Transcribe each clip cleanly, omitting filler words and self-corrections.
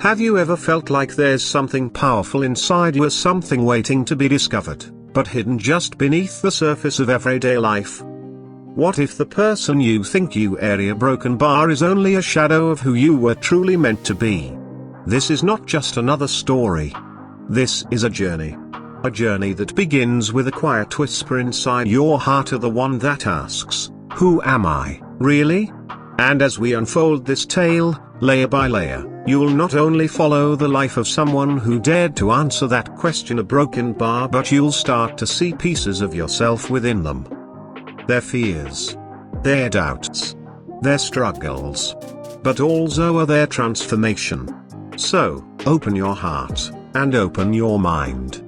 Have you ever felt like there's something powerful inside you, something waiting to be discovered, but hidden just beneath the surface of everyday life? What if the person you think you are, a broken bar, is only a shadow of who you were truly meant to be? This is not just another story. This is a journey. A journey that begins with a quiet whisper inside your heart, the one that asks, "Who am I, really?" And as we unfold this tale, layer by layer, you'll not only follow the life of someone who dared to answer that question, a broken bar, but you'll start to see pieces of yourself within them. Their fears, their doubts, their struggles, but also their transformation. So, open your heart, and open your mind.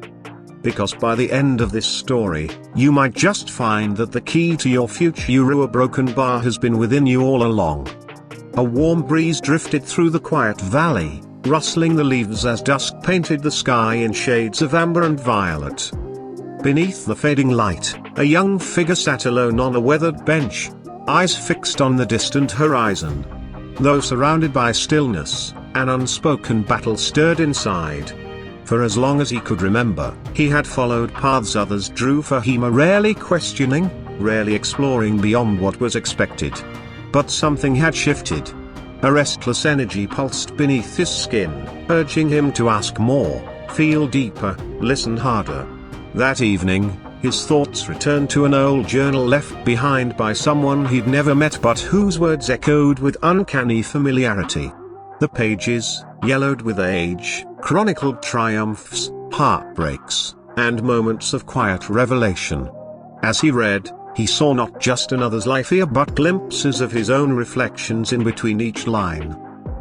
Because by the end of this story, you might just find that the key to your future, a broken bar, has been within you all along. A warm breeze drifted through the quiet valley, rustling the leaves as dusk painted the sky in shades of amber and violet. Beneath the fading light, a young figure sat alone on a weathered bench, eyes fixed on the distant horizon. Though surrounded by stillness, an unspoken battle stirred inside. For as long as he could remember, he had followed paths others drew for him, rarely questioning, rarely exploring beyond what was expected. But something had shifted. A restless energy pulsed beneath his skin, urging him to ask more, feel deeper, listen harder. That evening, his thoughts returned to an old journal left behind by someone he'd never met, but whose words echoed with uncanny familiarity. The pages, yellowed with age, chronicled triumphs, heartbreaks, and moments of quiet revelation. As he read, he saw not just another's life here, but glimpses of his own reflections in between each line.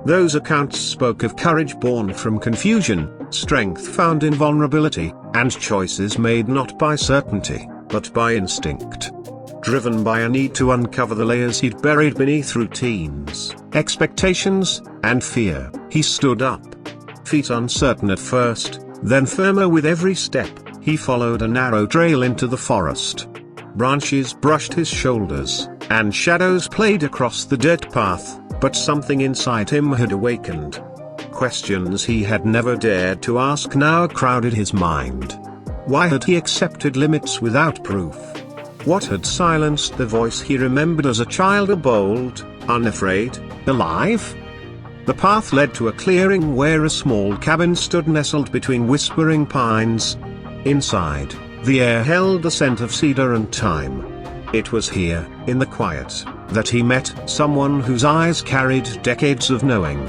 Those accounts spoke of courage born from confusion, strength found in vulnerability, and choices made not by certainty, but by instinct. Driven by a need to uncover the layers he'd buried beneath routines, expectations, and fear, he stood up. Feet uncertain at first, then firmer with every step, he followed a narrow trail into the forest. Branches brushed his shoulders, and shadows played across the dirt path, but something inside him had awakened. Questions he had never dared to ask now crowded his mind. Why had he accepted limits without proof? What had silenced the voice he remembered as a child, bold, unafraid, alive? The path led to a clearing where a small cabin stood nestled between whispering pines. Inside, the air held a scent of cedar and thyme. It was here, in the quiet, that he met someone whose eyes carried decades of knowing.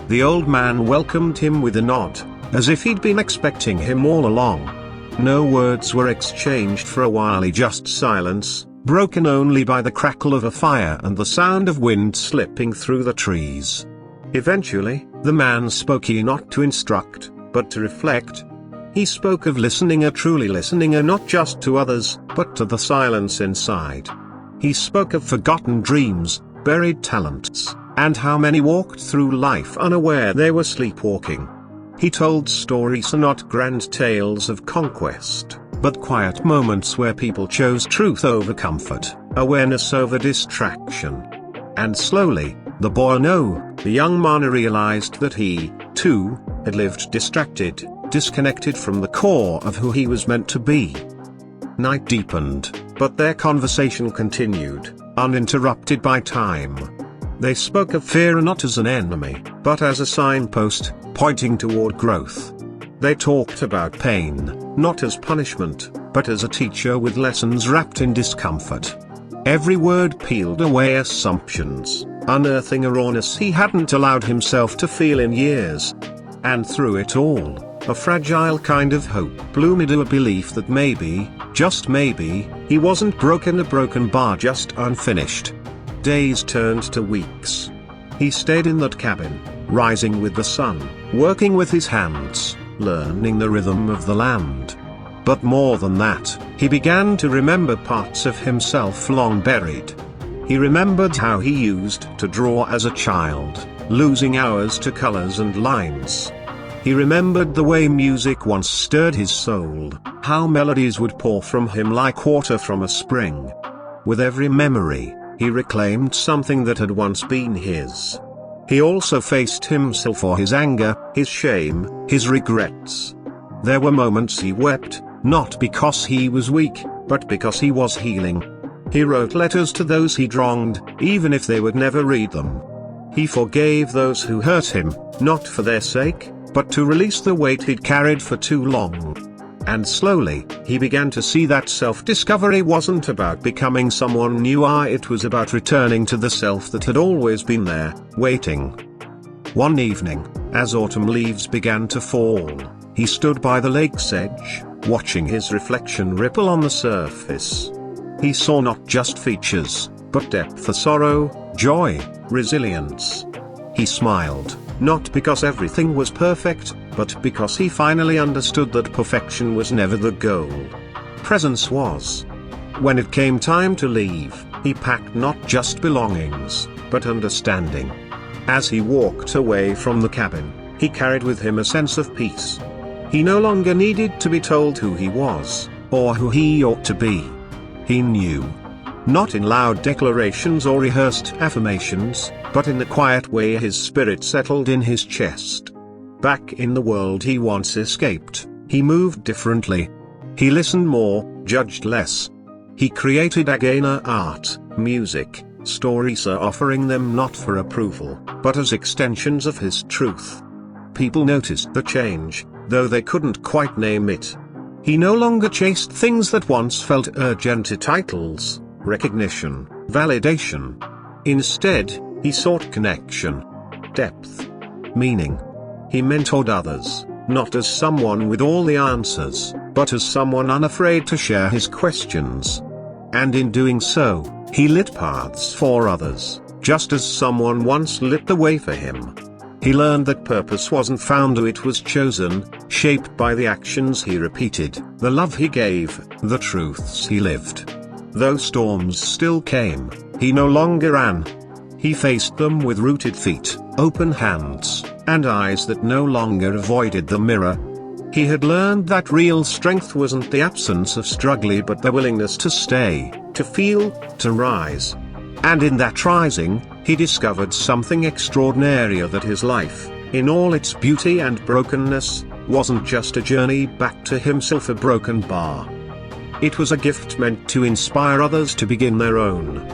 The old man welcomed him with a nod, as if he'd been expecting him all along. No words were exchanged for a while, just silence, broken only by the crackle of a fire and the sound of wind slipping through the trees. Eventually, the man spoke, not to instruct, but to reflect. He spoke of listening, truly listening, not just to others, but to the silence inside. He spoke of forgotten dreams, buried talents, and how many walked through life unaware they were sleepwalking. He told stories, not grand tales of conquest, but quiet moments where people chose truth over comfort, awareness over distraction. And slowly, the young man realized that he, too, had lived distracted, disconnected from the core of who he was meant to be. Night deepened, but their conversation continued, uninterrupted by time. They spoke of fear not as an enemy, but as a signpost, pointing toward growth. They talked about pain, not as punishment, but as a teacher with lessons wrapped in discomfort. Every word peeled away assumptions, unearthing a rawness he hadn't allowed himself to feel in years. And through it all, a fragile kind of hope bloomed, a belief that maybe, just maybe, he wasn't broken, a broken bar just unfinished. Days turned to weeks. He stayed in that cabin, rising with the sun, working with his hands, learning the rhythm of the land. But more than that, he began to remember parts of himself long buried. He remembered how he used to draw as a child, losing hours to colors and lines. He remembered the way music once stirred his soul, how melodies would pour from him like water from a spring. With every memory, he reclaimed something that had once been his. He also faced himself for his anger, his shame, his regrets. There were moments he wept, not because he was weak, but because he was healing. He wrote letters to those he'd wronged, even if they would never read them. He forgave those who hurt him, not for their sake, but to release the weight he'd carried for too long. And slowly, he began to see that self-discovery wasn't about becoming someone new, it was about returning to the self that had always been there, waiting. One evening, as autumn leaves began to fall, he stood by the lake's edge, watching his reflection ripple on the surface. He saw not just features, but depth of sorrow, joy, resilience. He smiled, not because everything was perfect, but because he finally understood that perfection was never the goal. Presence was. When it came time to leave, he packed not just belongings, but understanding. As he walked away from the cabin, he carried with him a sense of peace. He no longer needed to be told who he was, or who he ought to be. He knew. Not in loud declarations or rehearsed affirmations, but in the quiet way his spirit settled in his chest. Back in the world he once escaped, he moved differently. He listened more, judged less. He created again art, music, stories, offering them not for approval, but as extensions of his truth. People noticed the change, though they couldn't quite name it. He no longer chased things that once felt urgent: titles, recognition, validation. Instead, he sought connection, depth, meaning. He mentored others, not as someone with all the answers, but as someone unafraid to share his questions. And in doing so, he lit paths for others, just as someone once lit the way for him. He learned that purpose wasn't found, it was chosen, shaped by the actions he repeated, the love he gave, the truths he lived. Though storms still came, he no longer ran. He faced them with rooted feet, open hands, and eyes that no longer avoided the mirror. He had learned that real strength wasn't the absence of struggle, but the willingness to stay, to feel, to rise. And in that rising, he discovered something extraordinary: that his life, in all its beauty and brokenness, wasn't just a journey back to himself, a broken bar. It was a gift meant to inspire others to begin their own.